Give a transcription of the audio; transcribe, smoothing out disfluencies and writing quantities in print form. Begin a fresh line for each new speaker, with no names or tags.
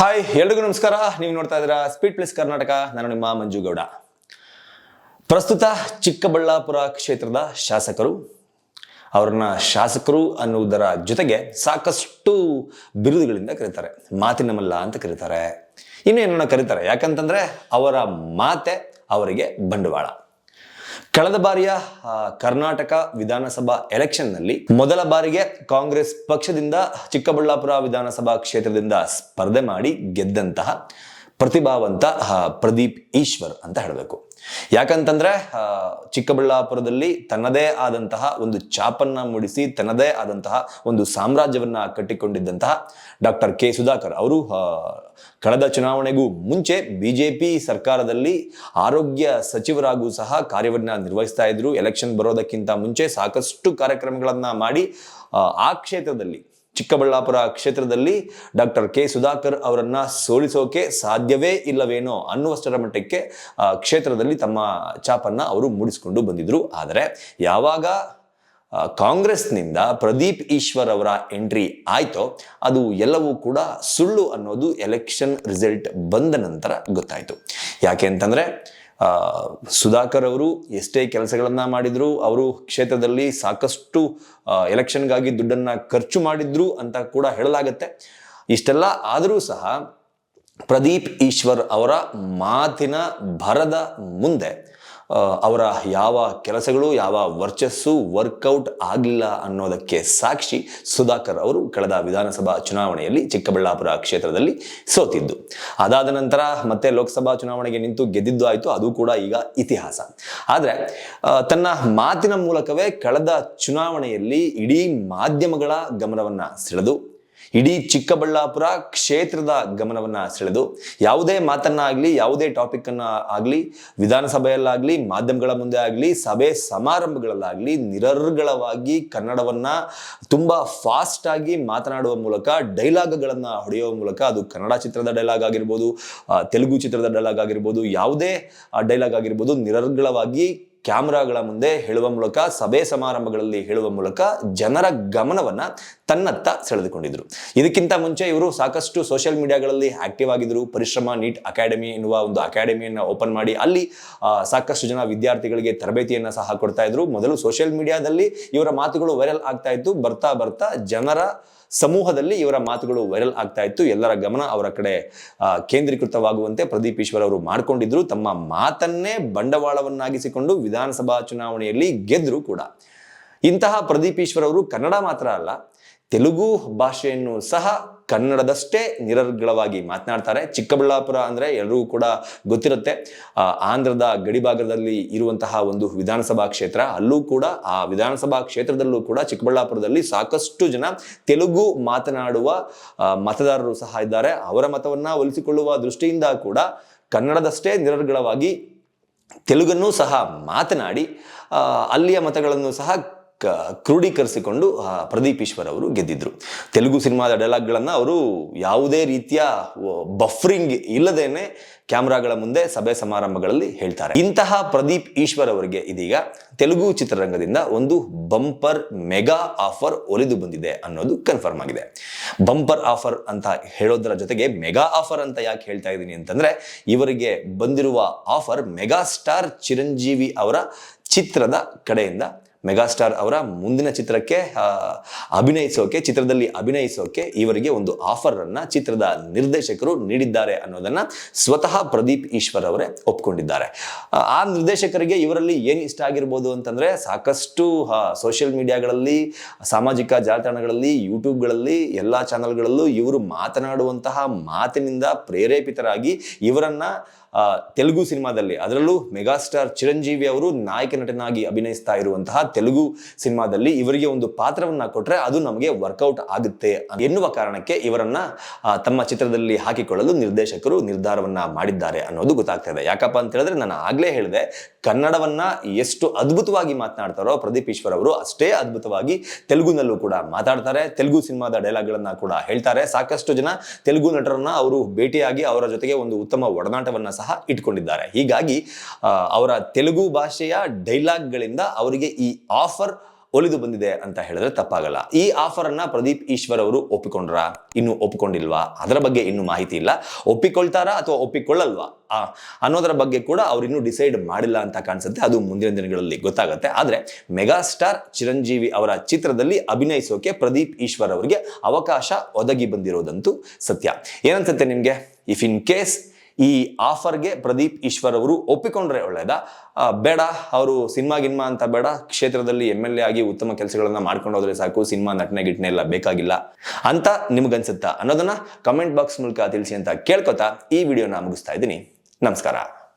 Hi ಎಲ್ರಿಗೂ ನಮಸ್ಕಾರ. ನೀವು ನೋಡ್ತಾ ಇದ್ದೀರಾ ಸ್ಪೀಡ್ ಪ್ಲಸ್ ಕರ್ನಾಟಕ. ನಾನು ನಿಮ್ಮ ಮಂಜು ಗೌಡ. ಪ್ರಸ್ತುತ ಚಿಕ್ಕಬಳ್ಳಾಪುರ ಕ್ಷೇತ್ರದ ಶಾಸಕರು, ಅವ್ರನ್ನ ಶಾಸಕರು ಅನ್ನುವುದರ ಜೊತೆಗೆ ಸಾಕಷ್ಟು ಬಿರುದುಗಳಿಂದ ಕರೀತಾರೆ. ಮಾತಿನ ಮಲ್ಲ ಅಂತ ಕರೀತಾರೆ, ಇನ್ನೇನನ್ನ ಕರೀತಾರೆ. ಯಾಕಂತಂದ್ರೆ ಅವರ ಮಾತೆ ಅವರಿಗೆ ಬಂಡವಾಳ. ಕಳೆದ ಬಾರಿಯ ಕರ್ನಾಟಕ ವಿಧಾನಸಭಾ ಎಲೆಕ್ಷನ್ನಲ್ಲಿ ಮೊದಲ ಬಾರಿಗೆ ಕಾಂಗ್ರೆಸ್ ಪಕ್ಷದಿಂದ ಚಿಕ್ಕಬಳ್ಳಾಪುರ ವಿಧಾನಸಭಾ ಕ್ಷೇತ್ರದಿಂದ ಸ್ಪರ್ಧೆ ಮಾಡಿ ಗೆದ್ದಂತಹ ಪ್ರತಿಭಾವಂತ ಪ್ರದೀಪ್ ಈಶ್ವರ್ ಅಂತ ಹೇಳಬೇಕು. ಯಾಕಂತಂದ್ರೆ ಚಿಕ್ಕಬಳ್ಳಾಪುರದಲ್ಲಿ ತನ್ನದೇ ಆದಂತಹ ಒಂದು ಛಾಪನ್ನ ಮೂಡಿಸಿ ತನ್ನದೇ ಆದಂತಹ ಒಂದು ಸಾಮ್ರಾಜ್ಯವನ್ನ ಕಟ್ಟಿಕೊಂಡಿದ್ದಂತಹ ಡಾಕ್ಟರ್ ಕೆ ಸುಧಾಕರ್ ಅವರು ಕಳೆದ ಚುನಾವಣೆಗೂ ಮುಂಚೆ ಬಿಜೆಪಿ ಸರ್ಕಾರದಲ್ಲಿ ಆರೋಗ್ಯ ಸಚಿವರಾಗೂ ಸಹ ಕಾರ್ಯವನ್ನ ನಿರ್ವಹಿಸ್ತಾ ಇದ್ರು. ಎಲೆಕ್ಷನ್ ಬರೋದಕ್ಕಿಂತ ಮುಂಚೆ ಸಾಕಷ್ಟು ಕಾರ್ಯಕ್ರಮಗಳನ್ನ ಮಾಡಿ ಆ ಕ್ಷೇತ್ರದಲ್ಲಿ, ಚಿಕ್ಕಬಳ್ಳಾಪುರ ಕ್ಷೇತ್ರದಲ್ಲಿ ಡಾಕ್ಟರ್ ಕೆ ಸುಧಾಕರ್ ಅವರನ್ನ ಸೋಲಿಸೋಕೆ ಸಾಧ್ಯವೇ ಇಲ್ಲವೇನೋ ಅನ್ನುವಷ್ಟರ ಮಟ್ಟಕ್ಕೆ ಕ್ಷೇತ್ರದಲ್ಲಿ ತಮ್ಮ ಛಾಪನ್ನ ಅವರು ಮೂಡಿಸಿಕೊಂಡು ಬಂದಿದ್ರು. ಆದರೆ ಯಾವಾಗ ಕಾಂಗ್ರೆಸ್ನಿಂದ ಪ್ರದೀಪ್ ಈಶ್ವರ್ ಅವರ ಎಂಟ್ರಿ ಆಯ್ತೋ ಅದು ಎಲ್ಲವೂ ಕೂಡ ಸುಳ್ಳು ಅನ್ನೋದು ಎಲೆಕ್ಷನ್ ರಿಸಲ್ಟ್ ಬಂದ ನಂತರ ಗೊತ್ತಾಯ್ತು. ಯಾಕೆ ಅಂತಂದ್ರೆ ಸುಧಾಕರ್ ಅವರು ಎಷ್ಟೇ ಕೆಲಸಗಳನ್ನ ಮಾಡಿದ್ರು, ಅವರು ಕ್ಷೇತ್ರದಲ್ಲಿ ಸಾಕಷ್ಟು ಎಲೆಕ್ಷನ್ಗಾಗಿ ದುಡ್ಡನ್ನ ಖರ್ಚು ಮಾಡಿದ್ರು ಅಂತ ಕೂಡ ಹೇಳಲಾಗತ್ತೆ. ಇಷ್ಟೆಲ್ಲ ಆದರೂ ಸಹ ಪ್ರದೀಪ್ ಈಶ್ವರ್ ಅವರ ಮಾತಿನ ಭರದ ಮುಂದೆ ಅವರ ಯಾವ ಕೆಲಸಗಳು, ಯಾವ ವರ್ಚಸ್ಸು ವರ್ಕೌಟ್ ಆಗಲಿಲ್ಲ ಅನ್ನೋದಕ್ಕೆ ಸಾಕ್ಷಿ ಸುಧಾಕರ್ ಅವರು ಕಳೆದ ವಿಧಾನಸಭಾ ಚುನಾವಣೆಯಲ್ಲಿ ಚಿಕ್ಕಬಳ್ಳಾಪುರ ಕ್ಷೇತ್ರದಲ್ಲಿ ಸೋತಿದ್ದು. ಅದಾದ ನಂತರ ಮತ್ತೆ ಲೋಕಸಭಾ ಚುನಾವಣೆಗೆ ನಿಂತು ಗೆದ್ದಿದ್ದು ಆಯಿತು, ಅದು ಕೂಡ ಈಗ ಇತಿಹಾಸ. ಆದರೆ ತನ್ನ ಮಾತಿನ ಮೂಲಕವೇ ಕಳೆದ ಚುನಾವಣೆಯಲ್ಲಿ ಇಡೀ ಮಾಧ್ಯಮಗಳ ಗಮನವನ್ನ ಸೆಳೆದು, ಇಡೀ ಚಿಕ್ಕಬಳ್ಳಾಪುರ ಕ್ಷೇತ್ರದ ಗಮನವನ್ನ ಸೆಳೆದು, ಯಾವುದೇ ಮಾತನ್ನಾಗ್ಲಿ, ಯಾವುದೇ ಟಾಪಿಕ್ ಅನ್ನ ಆಗ್ಲಿ, ವಿಧಾನಸಭೆಯಲ್ಲಾಗ್ಲಿ, ಮಾಧ್ಯಮಗಳ ಮುಂದೆ ಆಗ್ಲಿ, ಸಭೆ ಸಮಾರಂಭಗಳಲ್ಲಾಗ್ಲಿ ನಿರರ್ಗಳವಾಗಿ ಕನ್ನಡವನ್ನ ತುಂಬಾ ಫಾಸ್ಟ್ ಆಗಿ ಮಾತನಾಡುವ ಮೂಲಕ, ಡೈಲಾಗ್ಗಳನ್ನ ಹೊಡೆಯುವ ಮೂಲಕ, ಅದು ಕನ್ನಡ ಚಿತ್ರದ ಡೈಲಾಗ್ ಆಗಿರ್ಬೋದು, ತೆಲುಗು ಚಿತ್ರದ ಡೈಲಾಗ್ ಆಗಿರ್ಬೋದು, ಯಾವುದೇ ಡೈಲಾಗ್ ಆಗಿರ್ಬೋದು, ನಿರರ್ಗಳವಾಗಿ ಕ್ಯಾಮ್ರಾಗಳ ಮುಂದೆ ಹೇಳುವ ಮೂಲಕ, ಸಭೆ ಸಮಾರಂಭಗಳಲ್ಲಿ ಹೇಳುವ ಮೂಲಕ ಜನರ ಗಮನವನ್ನ ತನ್ನತ್ತ ಸೆಳೆದುಕೊಂಡಿದ್ರು. ಇದಕ್ಕಿಂತ ಮುಂಚೆ ಇವರು ಸಾಕಷ್ಟು ಸೋಷಿಯಲ್ ಮೀಡಿಯಾಗಳಲ್ಲಿ ಆಕ್ಟಿವ್ ಆಗಿದ್ರು. ಪರಿಶ್ರಮ ನೀಟ್ ಅಕಾಡೆಮಿ ಎನ್ನುವ ಒಂದು ಅಕಾಡೆಮಿಯನ್ನ ಓಪನ್ ಮಾಡಿ ಅಲ್ಲಿ ಸಾಕಷ್ಟು ಜನ ವಿದ್ಯಾರ್ಥಿಗಳಿಗೆ ತರಬೇತಿಯನ್ನ ಸಹ ಕೊಡ್ತಾ ಇದ್ರು. ಮೊದಲು ಸೋಷಿಯಲ್ ಮೀಡಿಯಾದಲ್ಲಿ ಇವರ ಮಾತುಗಳು ವೈರಲ್ ಆಗ್ತಾ ಇತ್ತು. ಬರ್ತಾ ಬರ್ತಾ ಜನರ ಸಮೂಹದಲ್ಲಿ ಇವರ ಮಾತುಗಳು ವೈರಲ್ ಆಗ್ತಾ ಇತ್ತು. ಎಲ್ಲರ ಗಮನ ಅವರ ಕಡೆ ಕೇಂದ್ರೀಕೃತವಾಗುವಂತೆ ಪ್ರದೀಪ್ ಈಶ್ವರ್ ಅವರು ಮಾಡಿಕೊಂಡಿದ್ರು. ತಮ್ಮ ಮಾತನ್ನೇ ಬಂಡವಾಳವನ್ನಾಗಿಸಿಕೊಂಡು ವಿಧಾನಸಭಾ ಚುನಾವಣೆಯಲ್ಲಿ ಗೆದ್ರು ಕೂಡ. ಇಂತಹ ಪ್ರದೀಪ್ ಈಶ್ವರ್ ಅವರು ಕನ್ನಡ ಮಾತ್ರ ಅಲ್ಲ, ತೆಲುಗು ಭಾಷೆಯನ್ನು ಸಹ ಕನ್ನಡದಷ್ಟೇ ನಿರರ್ಗಳವಾಗಿ ಮಾತನಾಡ್ತಾರೆ. ಚಿಕ್ಕಬಳ್ಳಾಪುರ ಅಂದ್ರೆ ಎಲ್ಲರಿಗೂ ಕೂಡ ಗೊತ್ತಿರುತ್ತೆ, ಆಂಧ್ರದ ಗಡಿಭಾಗದಲ್ಲಿ ಇರುವಂತಹ ಒಂದು ವಿಧಾನಸಭಾ ಕ್ಷೇತ್ರ. ಅಲ್ಲೂ ಕೂಡ ಆ ವಿಧಾನಸಭಾ ಕ್ಷೇತ್ರದಲ್ಲೂ ಕೂಡ ಚಿಕ್ಕಬಳ್ಳಾಪುರದಲ್ಲಿ ಸಾಕಷ್ಟು ಜನ ತೆಲುಗು ಮಾತನಾಡುವ ಮತದಾರರು ಸಹ ಇದ್ದಾರೆ. ಅವರ ಮತವನ್ನ ಒಲಿಸಿಕೊಳ್ಳುವ ದೃಷ್ಟಿಯಿಂದ ಕೂಡ ಕನ್ನಡದಷ್ಟೇ ನಿರರ್ಗಳವಾಗಿ ತೆಲುಗನ್ನು ಸಹ ಮಾತನಾಡಿ ಅಲ್ಲಿಯ ಮತಗಳನ್ನು ಸಹ ಕ್ರೋಢೀಕರಿಸಿಕೊಂಡು ಪ್ರದೀಪ್ ಈಶ್ವರ್ ಅವರು ಗೆದ್ದಿದ್ರು. ತೆಲುಗು ಸಿನಿಮಾದ ಡೈಲಾಗ್ಗಳನ್ನ ಅವರು ಯಾವುದೇ ರೀತಿಯ ಬಫರಿಂಗ್ ಇಲ್ಲದೇನೆ ಕ್ಯಾಮ್ರಾಗಳ ಮುಂದೆ ಸಭೆ ಸಮಾರಂಭಗಳಲ್ಲಿ ಹೇಳ್ತಾರೆ. ಇಂತಹ ಪ್ರದೀಪ್ ಈಶ್ವರ್ ಅವರಿಗೆ ಇದೀಗ ತೆಲುಗು ಚಿತ್ರರಂಗದಿಂದ ಒಂದು ಬಂಪರ್ ಮೆಗಾ ಆಫರ್ ಒಲಿದು ಬಂದಿದೆ ಅನ್ನೋದು ಕನ್ಫರ್ಮ್ ಆಗಿದೆ. ಬಂಪರ್ ಆಫರ್ ಅಂತ ಹೇಳೋದರ ಜೊತೆಗೆ ಮೆಗಾ ಆಫರ್ ಅಂತ ಯಾಕೆ ಹೇಳ್ತಾ ಇದ್ದೀನಿ ಅಂತಂದ್ರೆ, ಇವರಿಗೆ ಬಂದಿರುವ ಆಫರ್ ಮೆಗಾ ಸ್ಟಾರ್ ಚಿರಂಜೀವಿ ಅವರ ಚಿತ್ರದ ಕಡೆಯಿಂದ ಮೆಗಾಸ್ಟಾರ್ ಅವರ ಮುಂದಿನ ಚಿತ್ರಕ್ಕೆ ಚಿತ್ರದಲ್ಲಿ ಅಭಿನಯಿಸೋಕೆ ಇವರಿಗೆ ಒಂದು ಆಫರ್ ಅನ್ನ ಚಿತ್ರದ ನಿರ್ದೇಶಕರು ನೀಡಿದ್ದಾರೆ ಅನ್ನೋದನ್ನ ಸ್ವತಃ ಪ್ರದೀಪ್ ಈಶ್ವರ್ ಅವರೇ ಒಪ್ಕೊಂಡಿದ್ದಾರೆ. ಆ ನಿರ್ದೇಶಕರಿಗೆ ಇವರಲ್ಲಿ ಏನ್ ಇಷ್ಟ ಆಗಿರ್ಬೋದು ಅಂತಂದ್ರೆ, ಸಾಕಷ್ಟು ಸೋಷಿಯಲ್ ಮೀಡಿಯಾಗಳಲ್ಲಿ, ಸಾಮಾಜಿಕ ಜಾಲತಾಣಗಳಲ್ಲಿ, ಯೂಟ್ಯೂಬ್ಗಳಲ್ಲಿ, ಎಲ್ಲಾ ಚಾನೆಲ್ಗಳಲ್ಲೂ ಇವರು ಮಾತನಾಡುವಂತಹ ಮಾತಿನಿಂದ ಪ್ರೇರೇಪಿತರಾಗಿ ಇವರನ್ನ ತೆಲುಗು ಸಿನಿಮಾದಲ್ಲಿ, ಅದರಲ್ಲೂ ಮೆಗಾಸ್ಟಾರ್ ಚಿರಂಜೀವಿ ಅವರು ನಾಯಕ ನಟನಾಗಿ ಅಭಿನಯಿಸ್ತಾ ಇರುವಂತಹ ತೆಲುಗು ಸಿನಿಮಾದಲ್ಲಿ ಇವರಿಗೆ ಒಂದು ಪಾತ್ರವನ್ನ ಕೊಟ್ರೆ ಅದು ನಮಗೆ ವರ್ಕೌಟ್ ಆಗುತ್ತೆ ಎನ್ನುವ ಕಾರಣಕ್ಕೆ ಇವರನ್ನ ತಮ್ಮ ಚಿತ್ರದಲ್ಲಿ ಹಾಕಿಕೊಳ್ಳಲು ನಿರ್ದೇಶಕರು ನಿರ್ಧಾರವನ್ನ ಮಾಡಿದ್ದಾರೆ ಅನ್ನೋದು ಗೊತ್ತಾಗ್ತಾ ಇದೆ. ಯಾಕಪ್ಪ ಅಂತ ಹೇಳಿದ್ರೆ, ನಾನು ಆಗ್ಲೇ ಹೇಳಿದೆ, ಕನ್ನಡವನ್ನ ಎಷ್ಟು ಅದ್ಭುತವಾಗಿ ಮಾತನಾಡ್ತಾರೋ ಪ್ರದೀಪ್ ಈಶ್ವರ್ ಅವರು ಅಷ್ಟೇ ಅದ್ಭುತವಾಗಿ ತೆಲುಗುನಲ್ಲೂ ಕೂಡ ಮಾತಾಡ್ತಾರೆ. ತೆಲುಗು ಸಿನಿಮಾದ ಡೈಲಾಗ್ಗಳನ್ನ ಕೂಡ ಹೇಳ್ತಾರೆ. ಸಾಕಷ್ಟು ಜನ ತೆಲುಗು ನಟರನ್ನ ಅವರು ಭೇಟಿಯಾಗಿ ಅವರ ಜೊತೆಗೆ ಒಂದು ಉತ್ತಮ ಒಡನಾಟವನ್ನ ಸಹ ಇಟ್ಕೊಂಡಿದ್ದಾರೆ. ಹೀಗಾಗಿ ಅವರ ತೆಲುಗು ಭಾಷೆಯ ಡೈಲಾಗ್ಗಳಿಂದ ಅವರಿಗೆ ಈ ಆಫರ್ ಒಲಿದು ಬಂದಿದೆ ಅಂತ ಹೇಳಿದ್ರೆ ತಪ್ಪಾಗಲ್ಲ. ಈ ಆಫರ್ ಅನ್ನ ಪ್ರದೀಪ್ ಈಶ್ವರ್ ಅವರು ಒಪ್ಪಿಕೊಂಡ್ರಾ, ಇನ್ನು ಒಪ್ಪಿಕೊಂಡಿಲ್ವಾ, ಅದರ ಬಗ್ಗೆ ಇನ್ನೂ ಮಾಹಿತಿ ಇಲ್ಲ. ಒಪ್ಪಿಕೊಳ್ತಾರಾ ಅಥವಾ ಒಪ್ಪಿಕೊಳ್ಳಲ್ವಾ ಅನ್ನೋದರ ಬಗ್ಗೆ ಕೂಡ ಅವ್ರು ಇನ್ನೂ ಡಿಸೈಡ್ ಮಾಡಿಲ್ಲ ಅಂತ ಕಾಣಿಸುತ್ತೆ. ಅದು ಮುಂದಿನ ದಿನಗಳಲ್ಲಿ ಗೊತ್ತಾಗುತ್ತೆ. ಆದ್ರೆ ಮೆಗಾಸ್ಟಾರ್ ಚಿರಂಜೀವಿ ಅವರ ಚಿತ್ರದಲ್ಲಿ ಅಭಿನಯಿಸೋಕೆ ಪ್ರದೀಪ್ ಈಶ್ವರ್ ಅವರಿಗೆ ಅವಕಾಶ ಒದಗಿ ಬಂದಿರೋದಂತೂ ಸತ್ಯ. ಏನನ್ಸುತ್ತೆ ನಿಮ್ಗೆ? ಇಫ್ ಇನ್ ಕೇಸ್ ಈ ಆಫರ್ಗೆ ಪ್ರದೀಪ್ ಈಶ್ವರ್ ಅವರು ಒಪ್ಪಿಕೊಂಡ್ರೆ ಒಳ್ಳೇದಾ, ಬೇಡ ಅವರು ಸಿನಿಮಾ ಗಿನ್ಮಾ ಅಂತ ಬೇಡ, ಕ್ಷೇತ್ರದಲ್ಲಿ MLA ಆಗಿ ಉತ್ತಮ ಕೆಲಸಗಳನ್ನ ಮಾಡ್ಕೊಂಡು ಹೋದ್ರೆ ಸಾಕು, ಸಿನಿಮಾ ನಟನೆ ಗಿಟ್ನೆ ಎಲ್ಲ ಬೇಕಾಗಿಲ್ಲ ಅಂತ ನಿಮ್ಗನ್ಸುತ್ತಾ ಅನ್ನೋದನ್ನ ಕಮೆಂಟ್ ಬಾಕ್ಸ್ ಮೂಲಕ ತಿಳಿಸಿ ಅಂತ ಕೇಳ್ಕೊತಾ ಈ ವಿಡಿಯೋನ ಮುಗಿಸ್ತಾ ಇದ್ದೀನಿ. ನಮಸ್ಕಾರ.